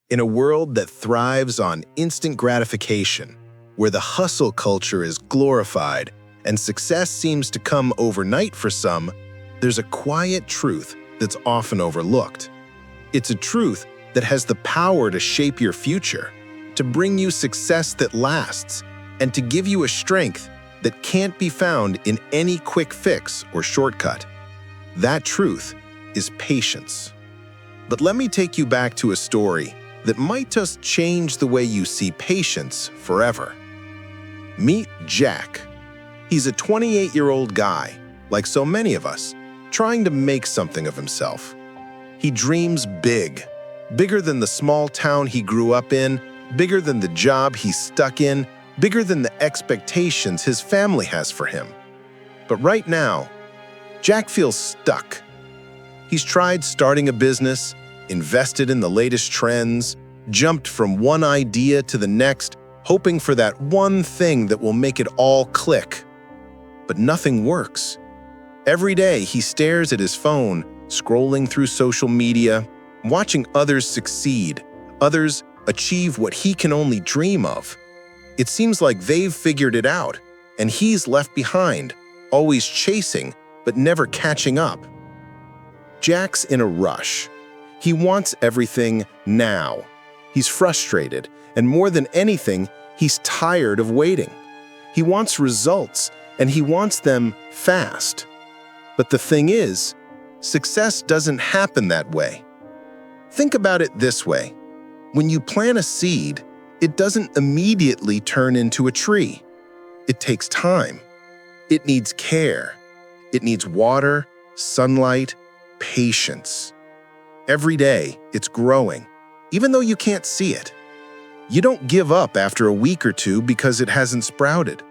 In a world that thrives on instant gratification, where the hustle culture is glorified and success seems to come overnight for some, there's a quiet truth that's often overlooked. It's a truth that has the power to shape your future, to bring you success that lasts, and to give you a strength that can't be found in any quick fix or shortcut. That truth is patience. But let me take you back to a story that might just change the way you see patience forever. Meet Jack. He's a 28-year-old guy, like so many of us, trying to make something of himself. He dreams big, bigger than the small town he grew up in, bigger than the job he's stuck in, bigger than the expectations his family has for him. But right now, Jack feels stuck. He's tried starting a business, invested in the latest trends, jumped from one idea to the next, hoping for that one thing that will make it all click. But nothing works. Every day he stares at his phone, scrolling through social media, watching others succeed, others achieve what he can only dream of. It seems like they've figured it out, and he's left behind, always chasing, but never catching up. Jack's in a rush. He wants everything now. He's frustrated, and more than anything, he's tired of waiting. He wants results, and he wants them fast. But the thing is, success doesn't happen that way. Think about it this way. When you plant a seed, it doesn't immediately turn into a tree. It takes time. It needs care. It needs water, sunlight, patience. Every day, it's growing, even though you can't see it. You don't give up after a week or two because it hasn't sprouted.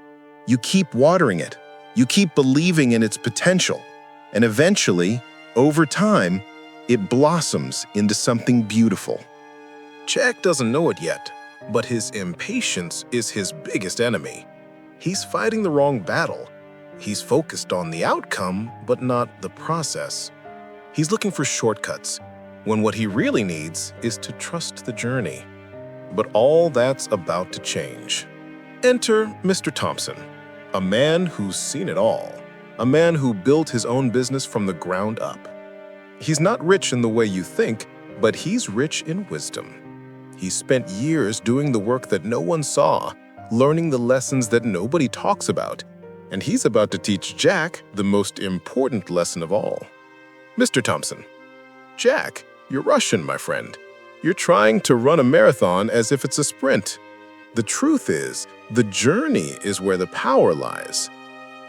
You keep watering it. You keep believing in its potential. And eventually, over time, it blossoms into something beautiful. Jack doesn't know it yet, but his impatience is his biggest enemy. He's fighting the wrong battle. He's focused on the outcome, but not the process. He's looking for shortcuts, when what he really needs is to trust the journey. But all that's about to change. Enter Mr. Thompson, a man who's seen it all, a man who built his own business from the ground up. He's not rich in the way you think, but he's rich in wisdom. He spent years doing the work that no one saw, learning the lessons that nobody talks about, and he's about to teach Jack the most important lesson of all. Mr. Thompson, Jack, you're rushing, my friend. You're trying to run a marathon as if it's a sprint. The truth is, the journey is where the power lies.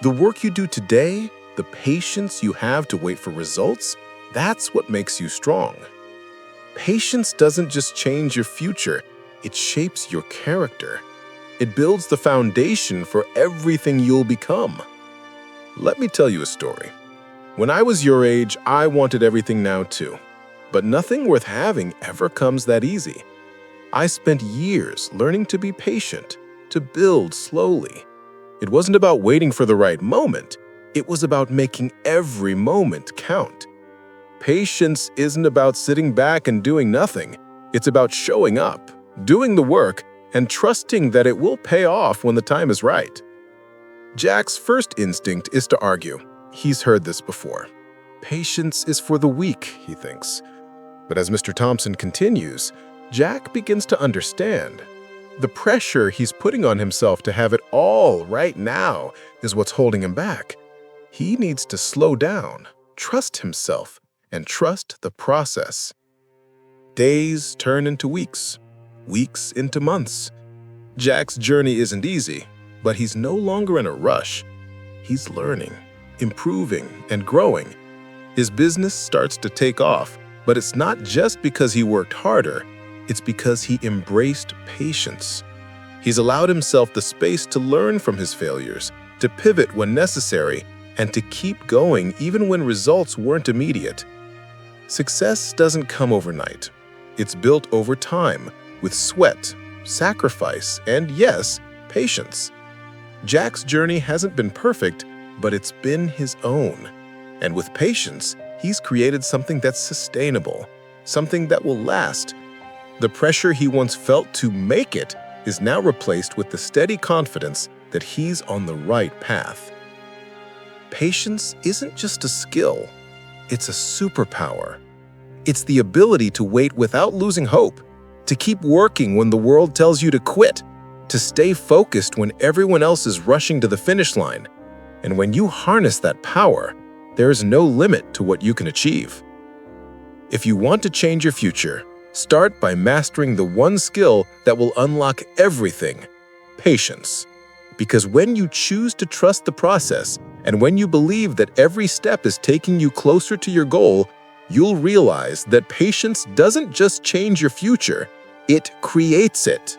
The work you do today, the patience you have to wait for results, that's what makes you strong. Patience doesn't just change your future, it shapes your character. It builds the foundation for everything you'll become. Let me tell you a story. When I was your age, I wanted everything now too. But nothing worth having ever comes that easy. I spent years learning to be patient, to build slowly. It wasn't about waiting for the right moment. It was about making every moment count. Patience isn't about sitting back and doing nothing. It's about showing up, doing the work, and trusting that it will pay off when the time is right. Jack's first instinct is to argue. He's heard this before. Patience is for the weak, he thinks. But as Mr. Thompson continues, Jack begins to understand. The pressure he's putting on himself to have it all right now is what's holding him back. He needs to slow down, trust himself, and trust the process. Days turn into weeks, weeks into months. Jack's journey isn't easy, but he's no longer in a rush. He's learning, improving, and growing. His business starts to take off, but it's not just because he worked harder, it's because he embraced patience. He's allowed himself the space to learn from his failures, to pivot when necessary, and to keep going even when results weren't immediate. Success doesn't come overnight. It's built over time, with sweat, sacrifice, and yes, patience. Jack's journey hasn't been perfect, but it's been his own. And with patience, he's created something that's sustainable, something that will last. The pressure he once felt to make it is now replaced with the steady confidence that he's on the right path. Patience isn't just a skill, it's a superpower. It's the ability to wait without losing hope, to keep working when the world tells you to quit, to stay focused when everyone else is rushing to the finish line. And when you harness that power, there is no limit to what you can achieve. If you want to change your future, start by mastering the one skill that will unlock everything: patience. Because when you choose to trust the process, and when you believe that every step is taking you closer to your goal, you'll realize that patience doesn't just change your future, it creates it.